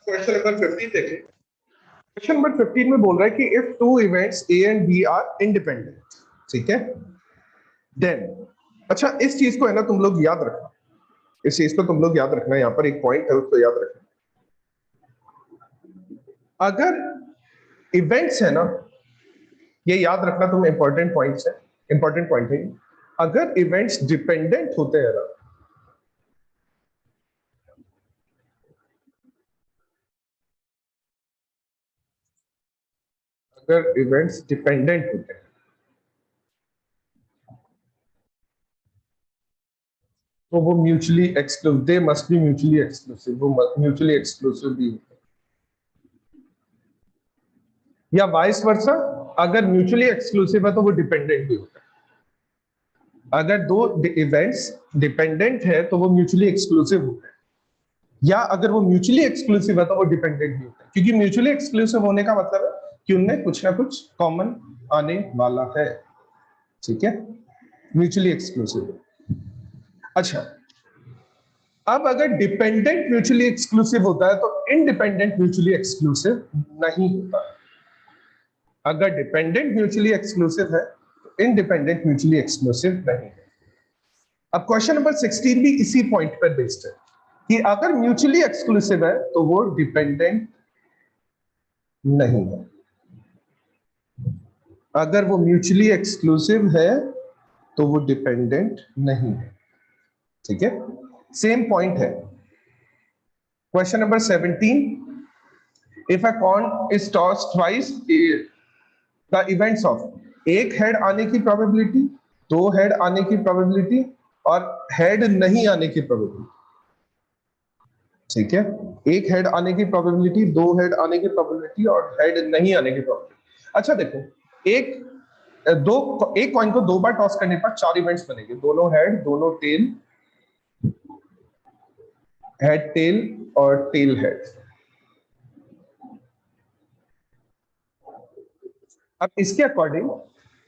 Question number 15 देखें। Question number 15 में बोल रहा है कि if two events A and B are independent, ठीक है, देन, अच्छा इस चीज को है ना तुम लोग याद रखना, इस चीज को तुम लोग याद रखना, यहाँ पर एक पॉइंट है उसको याद रखना। अगर इवेंट्स है ना, ये याद रखना तुम, इंपॉर्टेंट पॉइंट्स है, इंपॉर्टेंट पॉइंट है। अगर इवेंट्स डिपेंडेंट होते हैं ना, अगर इवेंट्स डिपेंडेंट होते हैं तो वो mutually exclusive, they must be mutually exclusive, वो म्यूचुअली एक्सक्लूसिव भी होते हैं। या वाइस वर्सा, अगर म्यूचुअली एक्सक्लूसिव है तो वो डिपेंडेंट भी होता है। अगर दो इवेंट्स डिपेंडेंट है तो वो म्यूचुअली एक्सक्लूसिव होते हैं, या अगर वो म्यूचुअली एक्सक्लूसिव है तो वो डिपेंडेंट भी होता है, क्योंकि म्यूचुअली एक्सक्लूसिव होने का मतलब है कि उनमें कुछ ना कुछ कॉमन आने वाला है, ठीक है, म्यूचुअली एक्सक्लूसिव। अच्छा, अब अगर डिपेंडेंट म्यूचुअली एक्सक्लूसिव होता है तो इनडिपेंडेंट म्यूचुअली एक्सक्लूसिव नहीं होता है। अगर डिपेंडेंट म्यूचुअली एक्सक्लूसिव है तो इनडिपेंडेंट म्यूचुअली एक्सक्लूसिव नहीं है। अब क्वेश्चन नंबर 16 भी इसी पॉइंट पर बेस्ड है कि अगर म्यूचुअली एक्सक्लूसिव है तो वो डिपेंडेंट नहीं है। अगर वो म्यूचुअली एक्सक्लूसिव है तो वो डिपेंडेंट नहीं है, ठीक है, सेम पॉइंट है। Question number 17, if a coin is tossed twice, the events of एक हेड आने की प्रोबेबिलिटी, दो हेड आने की प्रोबेबिलिटी और हेड नहीं आने की प्रोबेबिलिटी, ठीक है, एक हेड आने की प्रोबेबिलिटी, दो हेड आने की प्रोबेबिलिटी और हेड नहीं आने की प्रोबेबिलिटी। अच्छा देखो, एक कॉइन को दो बार टॉस करने पर चार इवेंट्स बनेंगे, दोनों हेड, दोनों टेल, हेड टेल और टेल हेड। अब इसके अकॉर्डिंग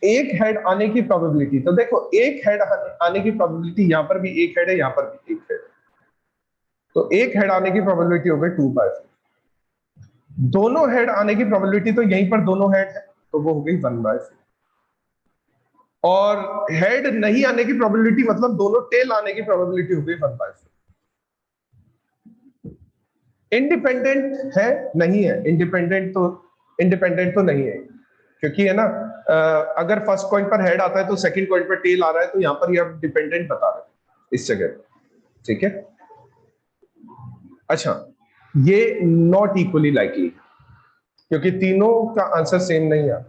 एक हेड आने की प्रोबेबिलिटी, तो देखो एक हेड आने की प्रोबेबिलिटी, यहां पर भी एक हेड है, यहां पर भी एक हेड, तो एक हेड आने की प्रोबेबिलिटी हो गई 2/4। दोनों हेड आने की प्रोबेबिलिटी, तो यहीं पर दोनों हेड है तो वो हो गई 1/4। और हेड नहीं आने की प्रोबेबिलिटी मतलब दोनों टेल आने की प्रोबेबिलिटी हो गई 1/4। इंडिपेंडेंट है नहीं है, इंडिपेंडेंट तो नहीं है, क्योंकि है ना, अगर फर्स्ट कॉइन पर हेड आता है तो सेकंड कॉइन पर टेल आ रहा है, तो यहां पर ये आप डिपेंडेंट बता रहे हैं इस जगह, ठीक है। अच्छा, ये नॉट इक्वली लाइकली, क्योंकि तीनों का आंसर सेम नहीं आ रहा,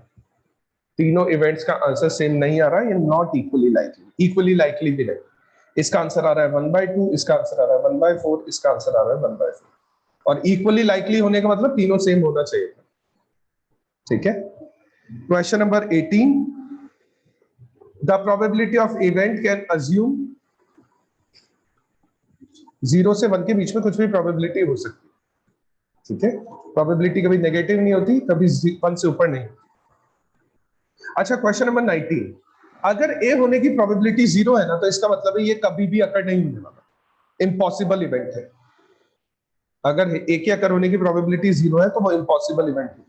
तीनों इवेंट्स का आंसर सेम नहीं आ रहा, ये not equally likely, equally likely भी नहीं। इसका आंसर आ रहा है 1/2, इसका आंसर आ रहा है 1/4, इसका आंसर आ रहा है 1/4। और इक्वली लाइकली होने का मतलब तीनों सेम होना चाहिए, ठीक है। Question number 18, the probability of event can assume, 0 से 1 के बीच में कुछ भी प्रोबेबिलिटी हो सकती है, ठीक है, प्रोबेबिलिटी कभी नेगेटिव नहीं होती, कभी 1 से ऊपर नहीं। अच्छा, क्वेश्चन नंबर 19, अगर ए होने की प्रोबेबिलिटी 0 है ना, तो इसका मतलब है ये कभी भी अकर नहीं होने वाला, इम्पॉसिबल इवेंट है। अगर ए के अकर होने की प्रोबेबिलिटी 0 है तो वो इम्पॉसिबल इवेंट है।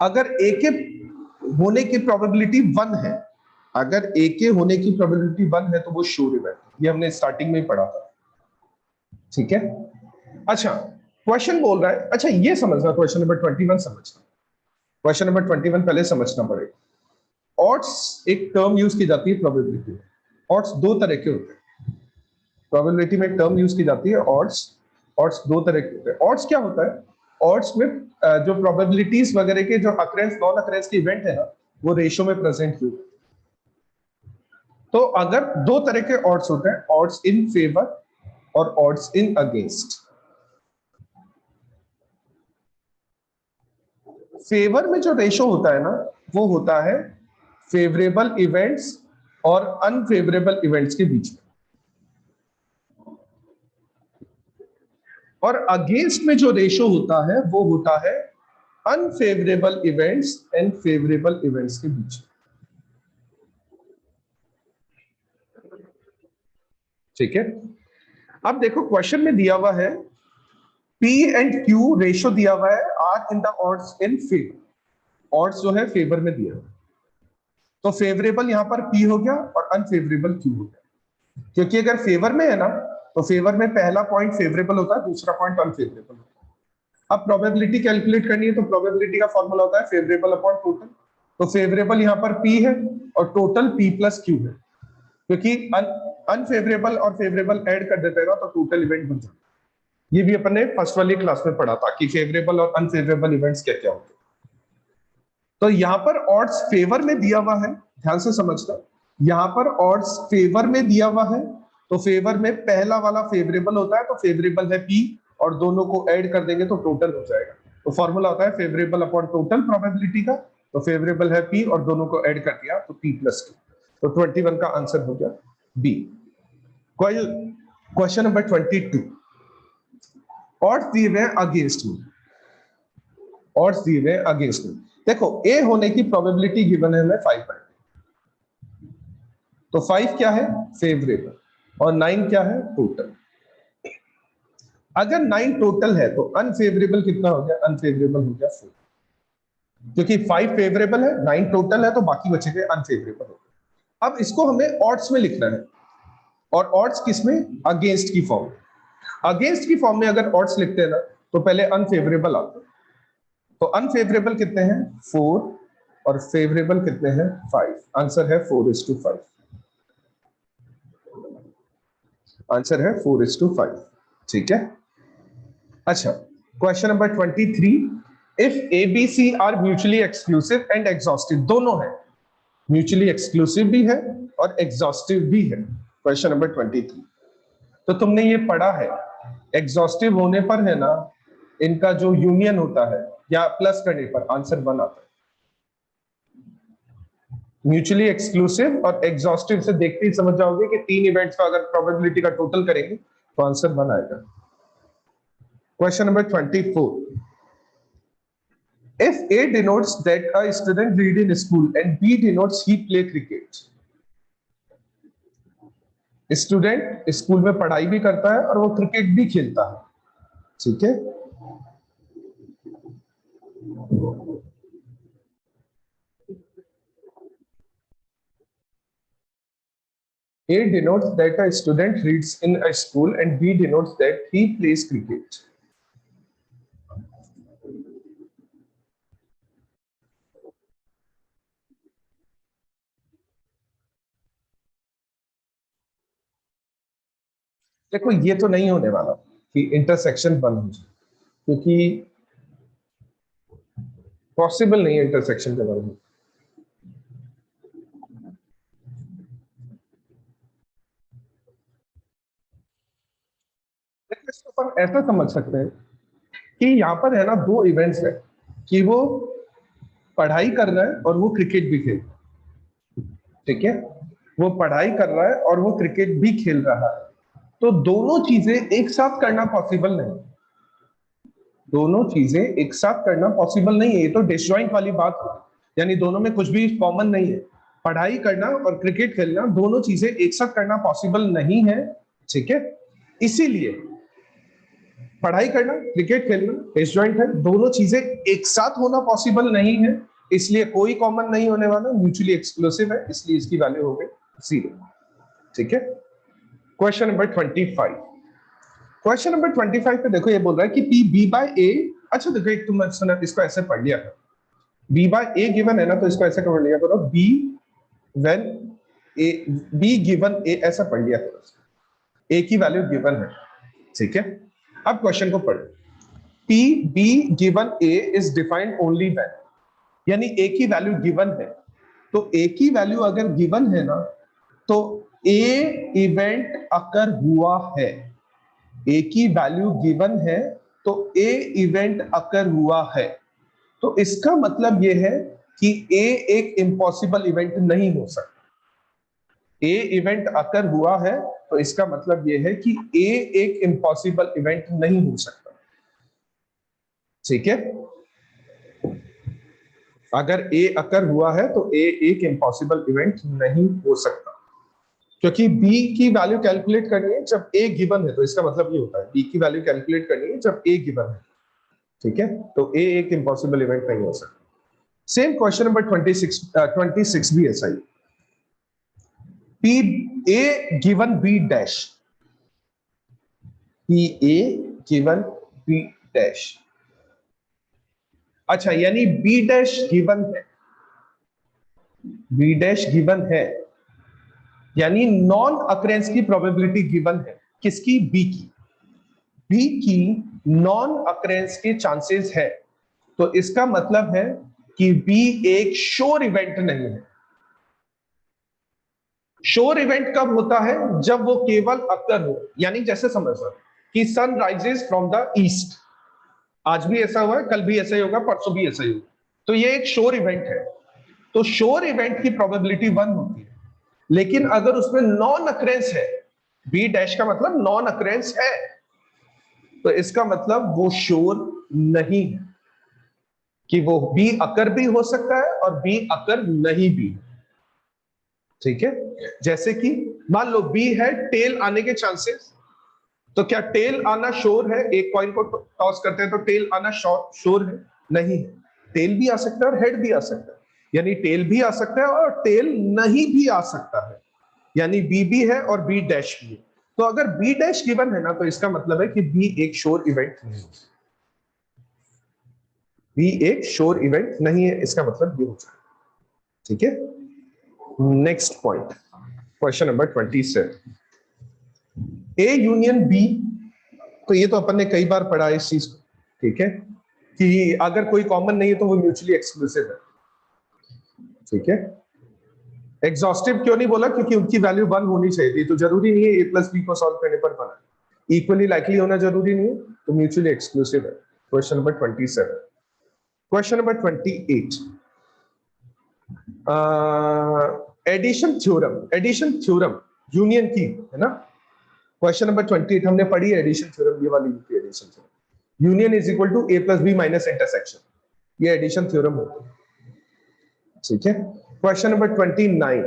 अगर ए के होने की प्रोबेबिलिटी 1 है, अगर ए के होने की प्रोबेबिलिटी 1 है तो वो श्योर इवेंट, ये हमने स्टार्टिंग में ही पढ़ा था, ठीक है। अच्छा, क्वेश्चन बोल रहा है, अच्छा ये समझना, क्वेश्चन नंबर 21 समझना, क्वेश्चन नंबर 21 पहले समझना पड़ेगा। ऑड्स एक टर्म यूज की जाती है प्रोबेबिलिटी में। ऑड्स दो तरह के होते हैं, प्रोबेबिलिटी में एक टर्म यूज की जाती है ऑड्स। ऑड्स दो तरह के होते हैं। ऑड्स क्या होता है? ऑड्स में जो प्रोबेबिलिटीज वगैरह के जो अकरेंस नॉन अकरेंस के इवेंट है ना, वो रेशियो में प्रेजेंट हुए। तो अगर दो तरह के ऑड्स होते हैं, ऑड्स इन फेवर और ऑड्स इन अगेंस्ट। फेवर में जो रेशो होता है ना, वो होता है फेवरेबल इवेंट्स और अनफेवरेबल इवेंट्स के बीच में। और अगेंस्ट में जो रेशो होता है वो होता है unfavourable events and favourable events के बीच में, ठीक है। अब देखो क्वेश्चन में दिया हुआ है P एंड Q रेशियो दिया हुआ है, are in the odds in favour, odds जो है फेवर में दिया है, तो फेवरेबल यहां पर P हो गया और अनफेवरेबल Q हो गया, क्योंकि अगर फेवर में है ना तो फेवर में पहला पॉइंट फेवरेबल होता है, दूसरा पॉइंट अनफेवरेबल होता है। अब प्रोबेबिलिटी कैलकुलेट करनी है तो प्रोबेबिलिटी का फॉर्मूला होता है फेवरेबल अपॉन टोटल, तो फेवरेबल यहां पर P है और टोटल P प्लस Q है, क्योंकि अनफेवरेबल और फेवरेबल ऐड कर देते हैं ना तो टोटल इवेंट बन जाता है। ये भी अपन ने फर्स्ट वाली क्लास में पढ़ा था कि फेवरेबल और अनफेवरेबल इवेंट्स क्या क्या होते हैं। तो यहां पर ऑड्स फेवर में दिया हुआ है, ध्यान से समझना, यहां पर ऑड्स फेवर में दिया हुआ है, तो फेवर में पहला वाला फेवरेबल होता है, तो फेवरेबल है P और दोनों को ऐड कर देंगे तो टोटल हो जाएगा। तो फॉर्मूला होता है फेवरेबल अपॉन टोटल प्रोबेबिलिटी का, तो फेवरेबल है P और दोनों को ऐड कर दिया तो P प्लस Q, तो 21 का आंसर हो गया बी। क्वेश्चन नंबर 22, ऑड्स दिए हुए अगेंस्ट में, ऑड्स दिए हुए अगेंस्ट में, देखो ए होने की प्रोबेबिलिटी गिवन है हमें 5 है, तो 5 क्या है फेवरेबल और 9 क्या है टोटल। अगर 9 टोटल है तो अनफेवरेबल कितना हो गया, अनफेवरेबल हो गया 4, क्योंकि 5 फेवरेबल है 9 टोटल है तो बाकी बचे गए अनफेवरेबल हो गए। अब इसको हमें ऑड्स में लिखना है, और ऑड्स किसमें, अगेंस्ट की फॉर्म, अगेंस्ट की फॉर्म में अगर ऑड्स लिखते हैं ना तो पहले अनफेवरेबल आते हैं, तो अनफेवरेबल कितने हैं 4 और फेवरेबल कितने हैं 5, आंसर है 4:5, आंसर है 4:5, ठीक है। अच्छा, question number 23, if A B C are mutually exclusive and exhaustive, दोनों है, म्यूचुअली एक्सक्लूसिव भी है और एग्जॉस्टिव भी है। क्वेश्चन नंबर 23, तो तुमने ये पढ़ा है एग्जॉस्टिव होने पर है ना इनका जो यूनियन होता है या प्लस करने पर आंसर 1 आता है, म्यूचुअली एक्सक्लूसिव और एग्जॉस्टिव से देखते ही समझ जाओगे कि 3 इवेंट्स का अगर प्रोबेबिलिटी का टोटल करेंगे तो आंसर 1 आएगा। Question number 24, if A denotes that a student read in school and B denotes he play cricket, student school में पढ़ाई भी करता है और वो क्रिकेट भी खेलता है, ठीक है। A denotes that a student reads in a school and B denotes that he plays cricket. देखो ये तो नहीं होने वाला कि इंटरसेक्शन बन हो जाए, क्योंकि पॉसिबल नहीं है इंटरसेक्शन के बारे में। इसको अपन ऐसा समझ सकते हैं कि यहाँ पर है ना 2 इवेंट्स है, कि वो पढ़ाई कर रहा है और वो क्रिकेट भी खेल रहा है, ठीक है, वो पढ़ाई कर रहा है और वो क्रिकेट भी खेल रहा है, तो दोनों चीजें एक साथ करना पॉसिबल नहीं, दोनों चीजें एक साथ करना पॉसिबल नहीं है, ये तो डिसजॉइंट वाली बात है, यानी दोनों में कुछ भी कॉमन नहीं है, पढ़ाई करना और क्रिकेट खेलना दोनों चीजें एक साथ करना पॉसिबल नहीं है, ठीक है। इसीलिए पढ़ाई करना क्रिकेट खेलना डिसजॉइंट है, दोनों चीजें एक साथ होना पॉसिबल नहीं है, इसलिए कोई कॉमन नहीं होने वाला, म्यूचुअली एक्सक्लूसिव है, इसलिए इसकी वैल्यू हो गई 0, ठीक है। क्वेश्चन नंबर 25, क्वेश्चन नंबर 25 पे देखो ये बोल रहा है कि P B by A, अच्छा देखो एक तुम सुना इसको ऐसे पढ़ लिया करो, B by A गिवन है ना तो इसको ऐसे पढ़ लिया करो, B when A, B given A ऐसा पढ़ लिया करो, A की वैल्यू गिवन है, ठीक है। अब क्वेश्चन को पढ़ो, P B given A is defined only when, यानी A की वैल्यू गिवन है, तो A की वैल्यू अगर गिवन है ना तो A इवेंट अकर हुआ है, A की वैल्यू गिवन है तो A इवेंट अकर हुआ है, तो इसका मतलब यह है कि A एक इम्पॉसिबल इवेंट नहीं हो सकता, A इवेंट अकर हुआ है तो इसका मतलब यह है कि A एक इम्पॉसिबल इवेंट नहीं हो सकता, ठीक है। अगर A अकर हुआ है तो A एक इम्पॉसिबल इवेंट नहीं हो सकता। क्योंकि b की वैल्यू कैलकुलेट करनी है जब a गिवन है, तो इसका मतलब ये होता है b की वैल्यू कैलकुलेट करनी है जब a गिवन है, ठीक है। तो a एक इम्पॉसिबल इवेंट नहीं हो सकता। सेम क्वेश्चन नंबर 26 भी ऐसा ही, p a given b dash, p a given b dash. अच्छा, यानी b डैश गिवन है, b डैश गिवन है, यानी नॉन अक्रेंस की प्रोबेबिलिटी गिवन है। किसकी? b की। b की नॉन अक्रेंस के चांसेस है, तो इसका मतलब है कि b एक श्योर इवेंट नहीं है। श्योर इवेंट कब होता है? जब वो केवल अक्कर हो, यानी जैसे समझ लो कि sun rises from the east, आज भी ऐसा हुआ है, कल भी ऐसा ही होगा, परसों भी ऐसा ही होगा, तो ये एक श्योर इवेंट है। तो श्योर इवेंट की प्रोबेबिलिटी 1 होती है, लेकिन अगर उसमें नॉन अक्रेंस है, बी डैश का मतलब नॉन अक्रेंस है, तो इसका मतलब वो श्योर नहीं है कि वो बी अकर भी हो सकता है और बी अकर नहीं भी, ठीक है। जैसे कि मान लो बी है टेल आने के चांसेस, तो क्या टेल आना श्योर है? एक कॉइन को टॉस करते हैं तो टेल आना श्योर है? नहीं है। टेल भी आ सकता है और हेड भी आ सकता है, यानी टेल भी आ सकता है और टेल नहीं भी आ सकता है, यानी बी भी है और बी डैश भी है। तो अगर बी डैश गिवन है ना, तो इसका मतलब है कि बी एक श्योर इवेंट नहीं है, बी एक श्योर इवेंट नहीं है, इसका मतलब ये हो जाए, ठीक है। Next point, question number 27, A union B. तो ये तो अपन ने कई बार पढ़ा है इस चीज को, ठीक है, कि अगर कोई कॉमन नहीं है तो वो म्यूचुअली एक्सक्लूसिव है, ठीक है। एग्जॉस्टिव क्यों नहीं बोला? क्योंकि उनकी वैल्यू 1 होनी चाहिए थी, तो जरूरी नहीं है a प्लस बी को सॉल्व करने पर बना, इक्वली लाइकली होना जरूरी नहीं है, तो म्यूचुअली एक्सक्लूसिव है। Question number 27, question number 28, addition theorem, addition theorem union की है ना। क्वेश्चन नंबर 28 हमने पढ़ी है एडिशन थ्योरम, ये वाली addition theorem, union is equal to a plus B minus intersection, ये एडिशन थ्योरम होता है, ठीक है। Question number 29,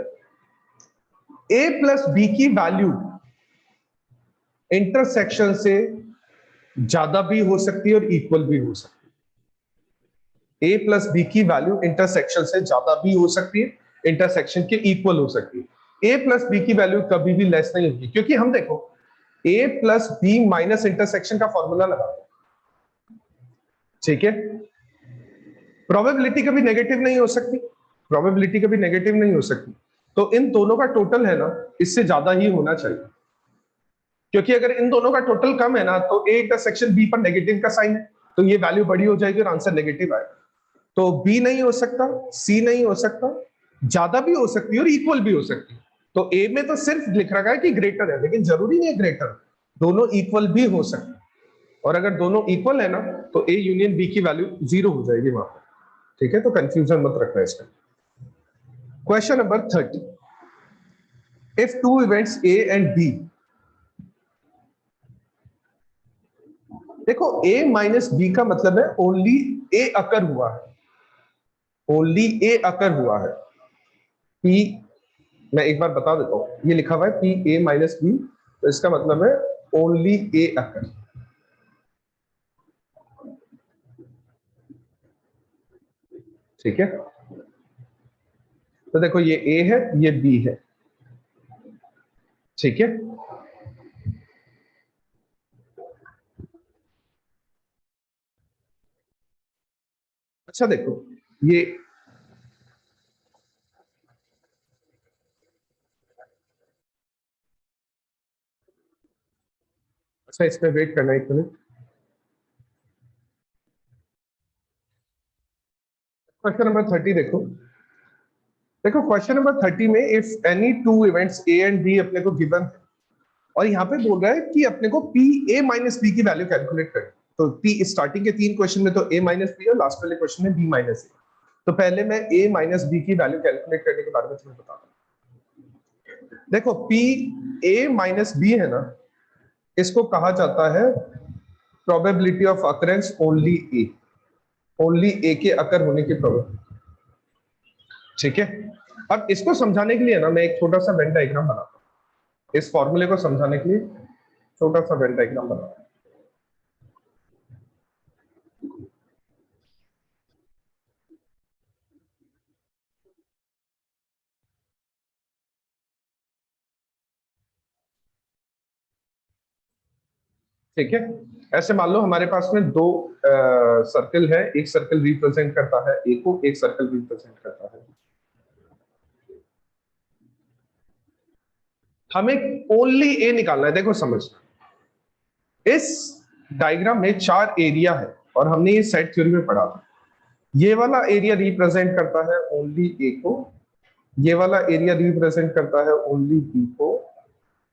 a plus B की वैल्यू इंटरसेक्शन से ज्यादा भी हो सकती है और इक्वल भी हो सकती है। a प्लस बी की वैल्यू इंटरसेक्शन से ज्यादा भी हो सकती है, इंटरसेक्शन के इक्वल हो सकती है। a प्लस बी की वैल्यू कभी भी लेस नहीं होगी, क्योंकि हम देखो a plus B minus intersection का फॉर्मूला लगाते हैं, ठीक है। प्रोबेबिलिटी कभी नेगेटिव नहीं हो सकती, प्रोबेबिलिटी कभी नेगेटिव नहीं हो सकती, तो इन दोनों का टोटल है ना, इससे ज्यादा ही होना चाहिए, क्योंकि अगर इन दोनों का टोटल कम है ना, तो ए इंटरसेक्शन बी पर नेगेटिव का साइन है, तो ये वैल्यू बड़ी हो जाएगी और आंसर नेगेटिव आएगा। तो बी नहीं हो सकता, सी नहीं हो सकता, ज्यादा भी हो सकती है और इक्वल भी हो सकती है। तो ए में तो सिर्फ लिख रखा है कि ग्रेटर है, लेकिन जरूरी नहीं है ग्रेटर, दोनों इक्वल भी हो सकते हैं, और अगर दोनों इक्वल है ना, तो ए यूनियन बी की वैल्यू 0 हो जाएगी वहां पर, ठीक है। तो कंफ्यूजन मत रखना इसका। Question number 30, if two events A and B, देखो a माइनस बी का मतलब है ओनली a अकर हुआ है, ओनली a अकर हुआ है। p, मैं एक बार बता देता हूं, ये लिखा हुआ है p a माइनस बी, तो इसका मतलब है ओनली a अकर, ठीक है। तो देखो ये a है, ये b है, ठीक है। अच्छा देखो ये, अच्छा इसमें वेट करना एक मिनट। क्वेश्चन नंबर 30 देखो, देखो क्वेश्चन नंबर 30 में if any two events A and B अपने को गिवन है, और यहाँ पे बोल रहा है कि अपने को पी ए माइनस बी की वैल्यू कैलकुलेट करनी। तो पी स्टार्टिंग के 3 क्वेश्चन में तो ए माइनस बी और लास्ट वाले क्वेश्चन में बी माइनस ए। तो पहले मैं ए माइनस बी की वैल्यू कैलकुलेट करने के बारे में तुम्हें बता दूं। देखो पी ए माइनस बी है ना, इसको कहा जाता है probability of occurrence only A, only A के अकर होने की प्रोबेबिलिटी, ठीक है। अब इसको समझाने के लिए ना मैं एक छोटा सा वेन डायग्राम बनाता हूं, इस फॉर्मूले को समझाने के लिए छोटा सा वेन डायग्राम बना। ठीक है, ऐसे मान लो हमारे पास में दो सर्कल है, एक सर्कल रिप्रेजेंट करता है ए को, एक सर्कल रिप्रेजेंट करता है। हमें ओनली ए निकालना है। देखो समझना, इस डायग्राम में 4 एरिया है और हमने ये सेट थ्योरी में पढ़ा था। ये वाला एरिया रिप्रेजेंट करता है ओनली ए को, ये वाला एरिया रिप्रेजेंट करता है ओनली बी को,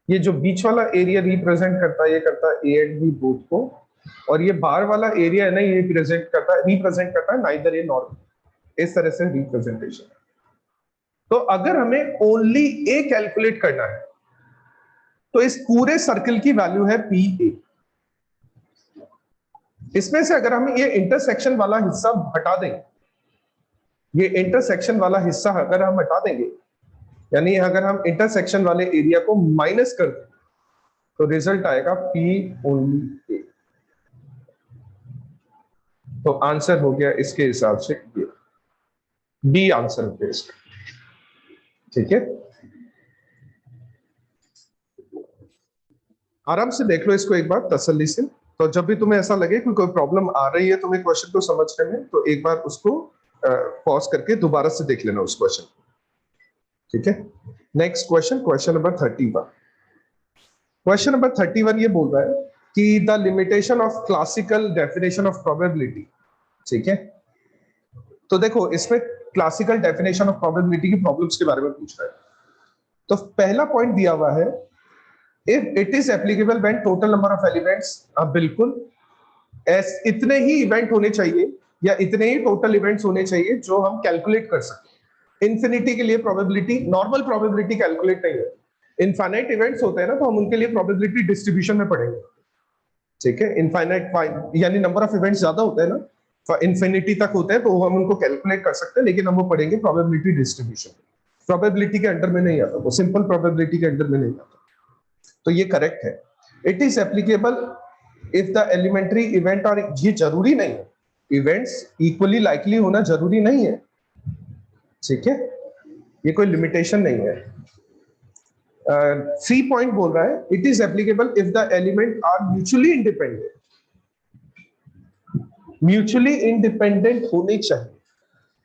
ये जो बीच वाला एरिया रिप्रेजेंट करता है ये करता है ए एंड बी बोथ को, और ये बाहर वाला एरिया है ना ये रिप्रेजेंट करता है नाइदर ए नॉर बी। इस तरह से रिप्रेजेंटेशन। तो अगर हमें ओनली ए कैलकुलेट करना है तो इस पूरे सर्कल की वैल्यू है पी ए। इसमें से अगर हम ये इंटरसेक्शन वाला हिस्सा हटा देंगे, ये इंटरसेक्शन वाला हिस्सा अगर हम हटा देंगे, यानी अगर हम इंटरसेक्शन वाले एरिया को माइनस कर दें तो रिजल्ट आएगा पी ओनली ए। तो आंसर हो गया इसके हिसाब से ये बी आंसर हो गया इसका। ठीक है, आराम से देख लो इसको एक बार तसल्ली से। तो जब भी तुम्हें ऐसा लगे कि कोई प्रॉब्लम आ रही है तुम्हें क्वेश्चन को समझने में, तो एक बार उसको पॉज करके दोबारा से देख लेना उस क्वेश्चन को। ठीक है, next question, question number 31। Question number 31 ये बोल रहा है कि the limitation of classical definition of probability. ठीक है, तो देखो इसमें क्लासिकल डेफिनेशन ऑफ प्रोबेबिलिटी की प्रॉब्लम्स के बारे में पूछ रहा है। तो पहला पॉइंट दिया हुआ है, if it is applicable when total number of elements. अब बिल्कुल इतने ही इवेंट होने चाहिए या इतने ही टोटल इवेंट्स होने चाहिए जो हम कैलकुलेट कर सकें। इन्फिनिटी के लिए प्रोबेबिलिटी, नॉर्मल प्रोबेबिलिटी कैलकुलेट नहीं है। इनफाइनाइट इवेंट्स होते हैं ना, तो हम उनके लिए प्रोबेबिलिटी डिस्ट्रीब्यूशन में पढ़ेंगे। ठीक है, इनफाइनाइट यानी नंबर ऑफ इवेंट्स ज्यादा होते हैं ना, इन्फिनिटी तक होते हैं, तो हम उनको कैलकुलेट कर सकते हैं, लेकिन हम वो पढ़ेंगे प्रोबेबिलिटी डिस्ट्रीब्यूशन। प्रोबेबिलिटी के अंडर में नहीं आता, वो सिंपल प्रोबेबिलिटी के अंडर में नहीं आता। तो ये करेक्ट है। It is applicable if the elementary event, और ये जरूरी नहीं है, इवेंट्स इक्वली लाइकली होना जरूरी नहीं है। ठीक है, ये कोई लिमिटेशन नहीं है। सी पॉइंट बोल रहा है it is applicable if the element are mutually independent. Mutually independent होने चाहिए।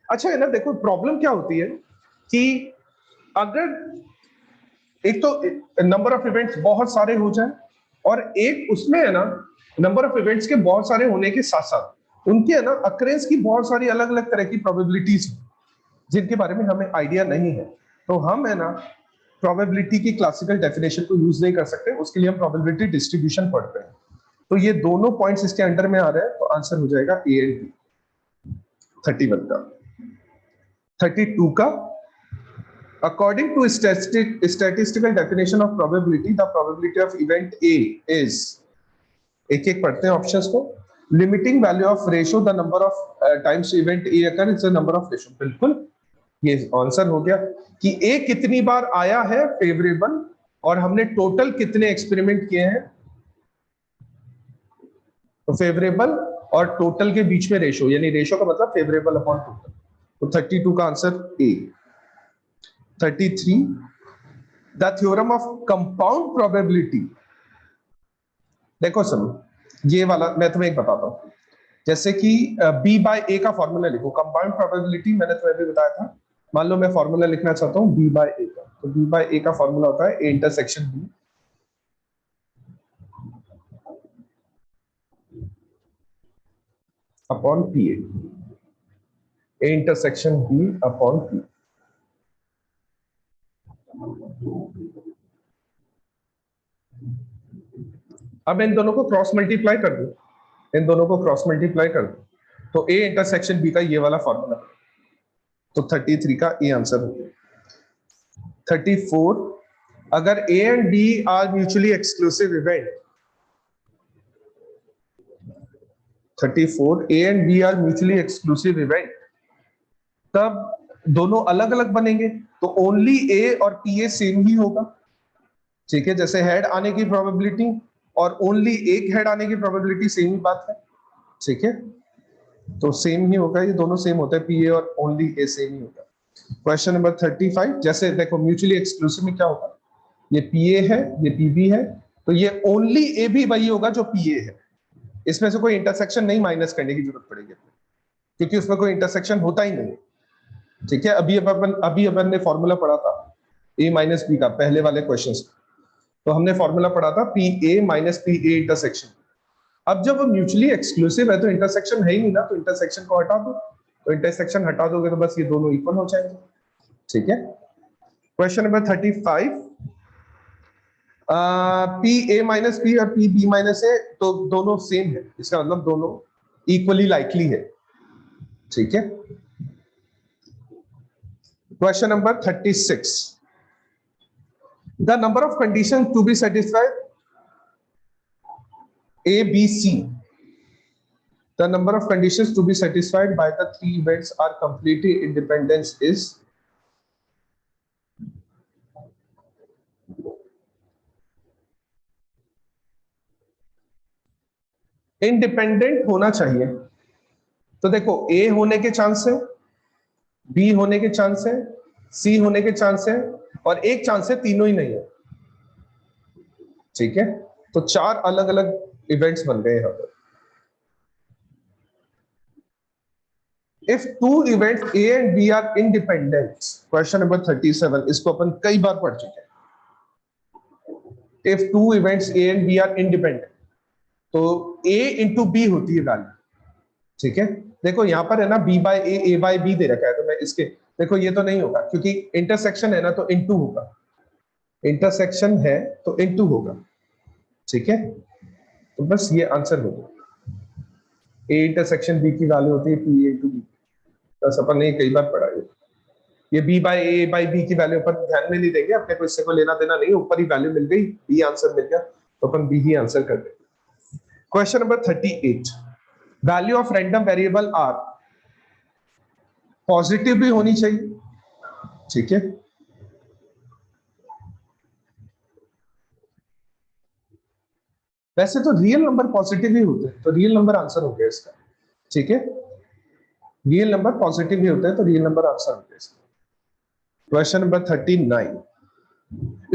अच्छा है ना, देखो प्रॉब्लम क्या होती है कि अगर एक तो नंबर ऑफ इवेंट्स बहुत सारे हो जाए, और एक उसमें है ना नंबर ऑफ इवेंट्स के बहुत सारे होने के साथ साथ उनके है ना अक्रेंस की बहुत सारी अलग अलग तरह की प्रोबेबिलिटीज जिनके बारे में हमें आइडिया नहीं है, तो हम है ना प्रोबेबिलिटी की क्लासिकल डेफिनेशन को यूज नहीं कर सकते। उसके लिए हम प्रोबेबिलिटी डिस्ट्रीब्यूशन पढ़ते हैं। तो ये दोनों पॉइंट्स इसके अंडर में आ रहे हैं, तो आंसर हो जाएगा ए एंड बी। 31 का। 32 का, according to statistical definition of probability, the probability of event A is, एक एक पढ़ते हैं ऑप्शंस को। Limiting value of ratio the number of times event A occur is the number of ratio. बिल्कुल ये answer हो गया कि ए कितनी बार आया है फेवरेबल, और हमने टोटल कितने एक्सपेरिमेंट किए हैं, तो फेवरेबल और टोटल के बीच में रेशियो, यानी रेशियो का मतलब फेवरेबल अपॉन टोटल। तो 32 का answer A. 33, the theorem of compound probability. देखो सुनो, ये वाला मैं तुम्हें एक बताता हूं। जैसे कि बी बाय ए का फॉर्मूला लिखो। कंपाउंड प्रोबेबिलिटी मैंने तुम्हें भी बताया था। मान लो मैं फॉर्मूला लिखना चाहता हूं बी बाय ए का, तो बी बाय ए का फॉर्मूला होता है A intersection B upon P A intersection B upon P. अब इन दोनों को क्रॉस मल्टीप्लाई कर दो, इन दोनों को क्रॉस मल्टीप्लाई कर दो, तो ए इंटरसेक्शन बी का ये वाला फॉर्मूला, तो 33 का ए आंसर हो गया। 34, अगर A and B are mutually exclusive event, 34 A and B are mutually exclusive event, तब दोनों अलग अलग बनेंगे, तो ओनली ए और पी ए सेम ही होगा। ठीक है, जैसे हेड आने की प्रोबेबिलिटी और ओनली एक हेड आने की प्रोबेबिलिटी सेम ही बात है। ठीक है, तो सेम ही होगा, ये दोनों सेम होता है, पी ए और ओनली ए सेम ही होगा। क्वेश्चन नंबर 35, जैसे देखो म्यूचुअली एक्सक्लूसिव में क्या होगा, ये पी ए है, ये पी बी है, तो ये ओनली ए भी वही होगा जो पी ए है। इसमें से कोई इंटरसेक्शन नहीं माइनस करने की जरूरत पड़ेगी, क्योंकि उसमें कोई इंटरसेक्शन होता ही नहीं। ठीक है, अभी अपन ने फॉर्मूला पढ़ा था ए माइनस बी का, पहले वाले क्वेश्चन, तो हमने फॉर्मूला पढ़ा था P A minus P A intersection. अब जब वो म्यूचुअली एक्सक्लूसिव है तो इंटरसेक्शन है ही नहीं ना, तो इंटरसेक्शन को हटा दो, तो इंटरसेक्शन हटा दोगे तो बस ये दोनों इक्वल हो जाएंगे। ठीक है, question number 35, P A minus P और पी बी माइनस ए तो दोनों सेम है, इसका मतलब दोनों इक्वली लाइकली है। ठीक है, question number 36, the number of condition to be satisfied A, B, C. The number of conditions to be satisfied by the three events are completely independent is independent होना चाहिए। तो देखो A होने के chance है, B होने के chance है, C होने के चांस है, और एक चांस है तीनों ही नहीं है। ठीक है, तो चार अलग अलग इवेंट्स बन गए यहां पर। If two events A and B are independent, question number 37, इसको अपन कई बार पढ़ चुके हैं। If two events A and B are independent, तो A इंटू बी होती है वैल्यू। ठीक है, देखो यहां पर है ना B बाय ए बाय बी दे रखा है, तो मैं इसके देखो ये तो नहीं होगा, क्योंकि इंटरसेक्शन है ना, तो इनटू होगा, इंटरसेक्शन है तो इनटू होगा। ठीक है, तो बस ये आंसर होगा, ए इंटरसेक्शन बी की वैल्यू होती है पी इंटू बी। बस अपन ने कई बार पढ़ा है, ये बी बाय ए बाय बी की वैल्यू पर ध्यान में नहीं देंगे, अपने को इससे कोई लेना देना नहीं, ऊपर ही वैल्यू मिल गई, बी आंसर मिल गया, तो अपन बी ही आंसर कर देंगे। Question number 38, value of random variable are positive भी होनी चाहिए। ठीक है, वैसे तो रियल नंबर पॉजिटिव ही होते हैं, तो रियल नंबर आंसर हो गया इसका। ठीक है, रियल नंबर पॉजिटिव ही होते हैं, तो रियल नंबर आंसर हो गया इसका। क्वेश्चन नंबर 39,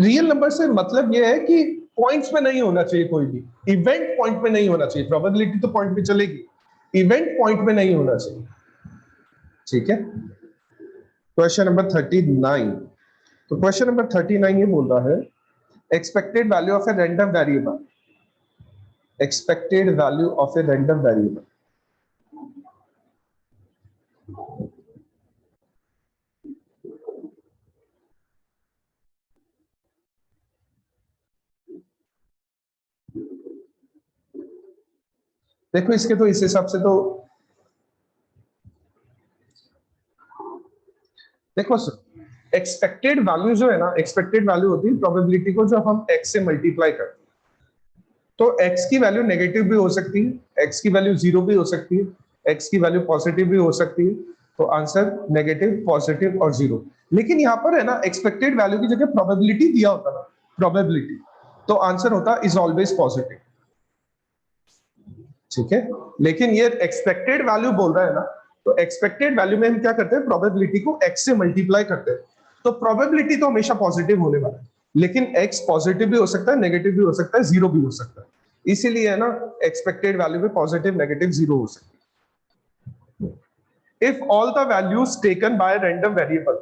रियल नंबर से मतलब यह है कि पॉइंट्स में नहीं होना चाहिए, कोई भी इवेंट पॉइंट में नहीं होना चाहिए, प्रोबेबिलिटी तो पॉइंट पे चलेगी, इवेंट पॉइंट में नहीं होना चाहिए। ठीक है, क्वेश्चन नंबर 39, तो क्वेश्चन नंबर 39 ये बोल रहा है expected value of a random variable, expected value of a random variable. देखो इसके तो इस हिसाब से तो देखो एक्सपेक्टेड वैल्यू जो है ना, एक्सपेक्टेड वैल्यू होती है प्रोबेबिलिटी को जो हम x से मल्टीप्लाई करते हैं, तो x की वैल्यू नेगेटिव भी हो सकती है, x की वैल्यू 0 भी हो सकती है, x की वैल्यू पॉजिटिव भी हो सकती है, तो आंसर नेगेटिव, पॉजिटिव और 0। लेकिन यहाँ पर है ना एक्सपेक्टेड वैल्यू की जगह प्रोबेबिलिटी दिया होता ना, प्रोबेबिलिटी, तो आंसर होता इज ऑलवेज पॉजिटिव। ठीक है, लेकिन ये एक्सपेक्टेड वैल्यू बोल रहा है ना, तो एक्सपेक्टेड वैल्यू में हम क्या करते हैं, प्रोबेबिलिटी को x से मल्टीप्लाई करते हैं, तो प्रोबेबिलिटी तो हमेशा पॉजिटिव होने वाला है, लेकिन x पॉजिटिव भी हो सकता है, नेगेटिव भी हो सकता है, 0 भी हो सकता है, इसीलिए है ना एक्सपेक्टेड वैल्यू में पॉजिटिव, नेगेटिव, 0 हो सकता है। If all the values taken by random variable,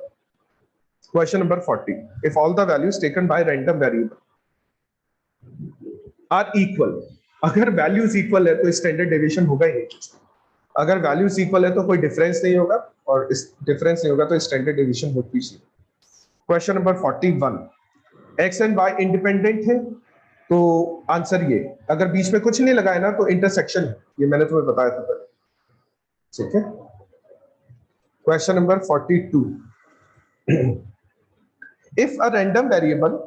question number 40, if all the values taken by random variable are equal, अगर वैल्यूज इक्वल है तो स्टैंडर्ड डेविएशन होगा ही नहीं, अगर वैल्यूज इक्वल है तो कोई डिफरेंस नहीं होगा, और इस डिफरेंस नहीं होगा तो स्टैंडर्ड डेविएशन होती है। Question number 41, X and Y independent है, तो आंसर ये, अगर बीच में कुछ नहीं लगाया ना तो इंटरसेक्शन है, ये मैंने तुम्हें बताया था पहले। ठीक है, question number 42, if a random variable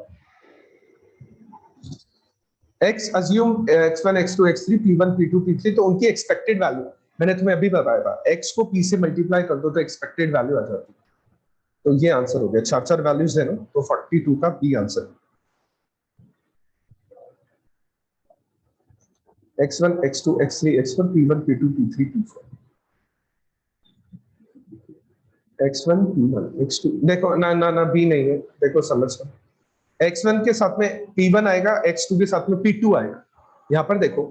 x assume x1 x2 x3 p1 p2 p3, तो उनकी एक्सपेक्टेड वैल्यू मैंने तुम्हें अभी बताया था, x को p से मल्टीप्लाई कर दो तो एक्सपेक्टेड वैल्यू आ जाती है, तो ये आंसर हो गया। चार चार वैल्यूज है ना, तो 42 का B answer. x1 x2 x3 x4 p1 p2 p3 p4 x1 p1 x2 देखो ना ना ना b नहीं है, देखो समझ लो x1 के साथ में p1 आएगा, x2 के साथ में p2 आएगा। यहाँ पर देखो,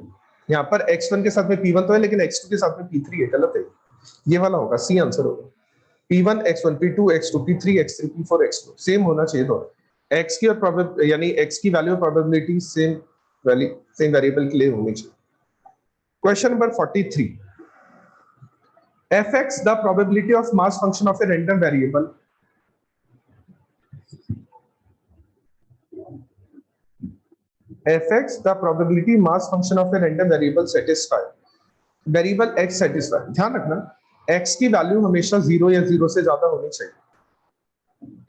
यहाँ पर x1 के साथ में p1 तो है लेकिन x2 के साथ में p3 है, गलत है, ये वाला होगा, सी आंसर होगा। p1 x1 p2 x2 p3 x3 p4 x4 same होना चाहिए दोनों। x की और यानी x की value probability same value same variable के लिए होनी चाहिए। Question number 43, fx the probability of mass function of a random variable fx the probability mass function of a random variable satisfy variable x satisfy. ध्यान रखना x की value हमेशा 0 या 0 से ज्यादा होनी चाहिए,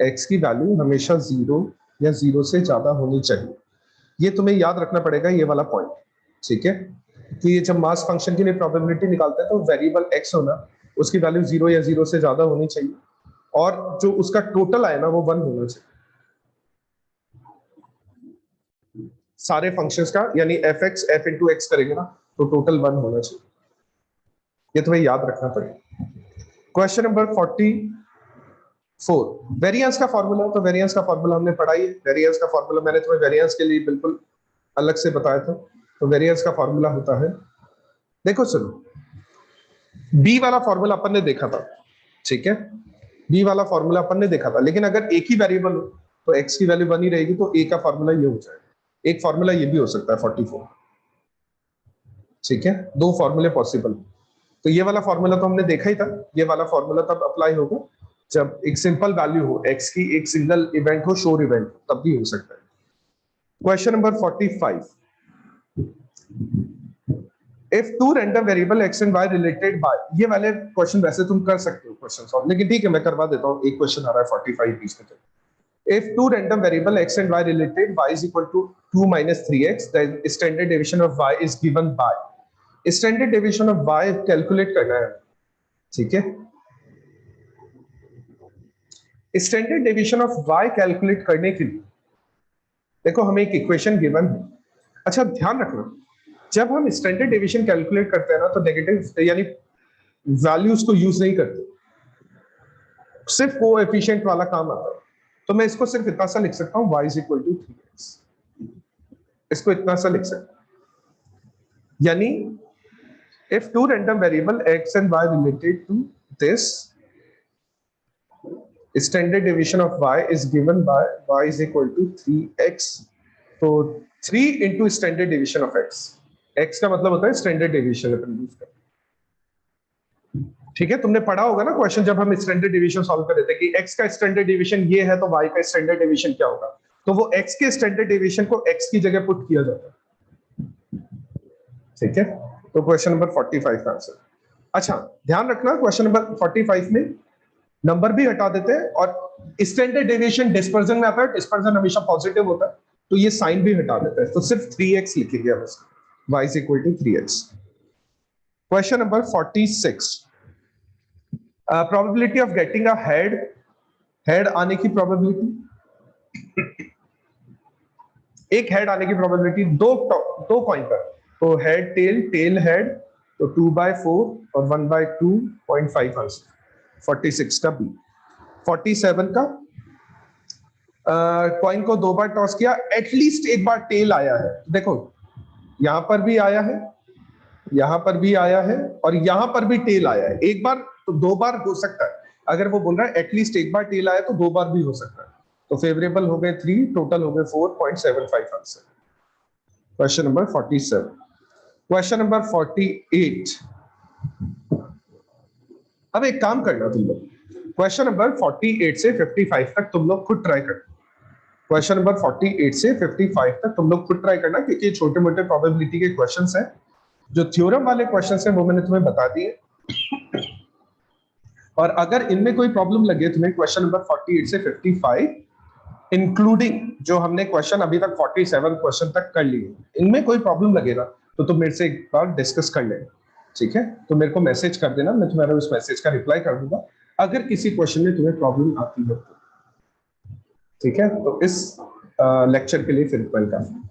x की वैल्यू हमेशा 0 या 0 से ज्यादा होनी चाहिए, ये तुम्हें याद रखना पड़ेगा, ये वाला पॉइंट, ठीक है। कि जब मास फंक्शन की प्रोबेबिलिटी निकालते हैं तो वेरिएबल x होना उसकी वैल्यू 0 या 0 से ज्यादा होनी चाहिए और जो उसका टोटल आए ना वो 1 होना चाहिए सारे फंक्शंस का, यानी fx f into x करेंगे ना तो टोटल 1 होना चाहिए, ये तुम्हें याद रखना पड़ेगा। क्वेश्चन नंबर 44, वेरिएंस का फॉर्मूला, तो वेरिएंस का फॉर्मूला हमने पढ़ा ही है, वेरिएंस का फॉर्मूला मैंने तुम्हें वेरिएंस के लिए बिल्कुल अलग से बताया था। तो वेरिएंस का फॉर्मूला होता है, देखो सुनो, बी वाला फॉर्मूला अपन ने देखा था, ठीक है, बी वाला फॉर्मूला अपन ने देखा था, लेकिन अगर एक ही वेरिएबल हो तो एक्स की वैल्यू बनी रहेगी, तो ए का फॉर्मूला ये हो जाएगा। एक फॉर्मूला ये भी हो सकता है 44, ठीक है, दो फॉर्मूले पॉसिबल। तो ये वाला फॉर्मूला तो हमने देखा ही था, ये वाला फॉर्मूला तब अप्लाई होगा जब एक सिंपल वैल्यू हो एक्स की, एक सिंगल इवेंट हो, शोर इवेंट, तब भी हो सकता है। Question number 45, if two random variable x and y related by, ये वाले क्वेश्चन वैसे तुम कर सकते हो क्वेश्चन सॉल्व, लेकिन ठीक है मैं करवा देता हूँ, एक क्वेश्चन आ रहा है 45 बीच में। if two random variable x and y related, y is equal to 2 minus 3x, the standard deviation of y is given by, standard deviation of y calculate करना है, ठीक है। Standard deviation of y calculate करने के लिए देखो हमें एक इक्वेशन गिवन है। अच्छा ध्यान रखना, जब हम स्टैंडर्ड डेविएशन कैलकुलेट करते हैं ना तो नेगेटिव यानी वैल्यूज को यूज नहीं करते, सिर्फ कोएफिशिएंट वाला काम आता है। तो मैं इसको सिर्फ इतना सा लिख सकता हूं, y is equal to 3x, इसको इतना सा लिख सकता हूं, यानी if two random variable x and y related to this, standard deviation of y is given by y is equal to 3x, तो 3 into standard deviation of x, x का मतलब होता है स्टैंडर्ड डेविएशन अपन यूज करते हैं, ठीक है। तुमने पढ़ा होगा ना क्वेश्चन जब हम स्टैंडर्ड डेविएशन सॉल्व कर रहे थे कि x का स्टैंडर्ड डेविएशन ये है तो y का स्टैंडर्ड डेविएशन क्या होगा, तो वो x के स्टैंडर्ड डेविएशन को x की जगह पुट किया जाता है, ठीक है। तो क्वेश्चन नंबर 45 का आंसर। अच्छा ध्यान रखना क्वेश्चन नंबर 45 में नंबर भी हटा देते हैं और स्टैंडर्ड डेविएशन डिस्पर्जन में आता है, डिस्पर्जन हमेशा पॉजिटिव होता है, तो ये साइन भी हटा देते हैं, तो सिर्फ 3x लिखेंगे हम इसको, y is equal to 3x। Question number 46, probability of getting a head, head आने की प्रोबेबिलिटी, एक हेड आने की प्रोबेबिलिटी, दो कॉइन पर, तो हेड टेल, टेल हेड, तो 2/4 और 1/2.5 आंसर 46 का बी। 47 का कॉइन को दो बार टॉस किया, एटलीस्ट एक बार टेल आया है, देखो यहां पर भी आया है, यहां पर भी आया है और यहां पर भी टेल आया है, एक बार तो दो बार हो सकता है, अगर वो बोल रहा है एटलीस्ट एक बार टेल आया तो दो बार भी हो सकता है, तो फेवरेबल हो गए 3, टोटल हो गए 4.75 answer. Question number 47। Question number 48, अब एक काम करना तुम लोग, क्वेश्चन नंबर 48 से 55 तक तुम लोग खुद ट्राई करना, क्वेश्चन नंबर 48 से 55 तक तुम लोग खुद ट्राई करना, क्योंकि छोटे मोटे प्रोबेबिलिटी के क्वेश्चंस हैं, जो थ्योरम वाले क्वेश्चंस हैं वो मैंने तुम्हें बता दिए, और अगर इनमें कोई प्रॉब्लम लगे तुम्हें क्वेश्चन नंबर 48 से 55 इंक्लूडिंग जो हमने क्वेश्चन अभी तक 47 क्वेश्चन तक कर लिए, इनमें कोई प्रॉब्लम लगेगा तो तुम मेरे से एक बार डिस्कस कर लेना, ठीक है। तो मेरे को मैसेज कर देना, मैं तुम्हारा उस मैसेज का रिप्लाई कर दूंगा अगर किसी क्वेश्चन में तुम्हें प्रॉब्लम आती है तो, ठीक है। तो इस लेक्चर के लिए फिर वेलकम।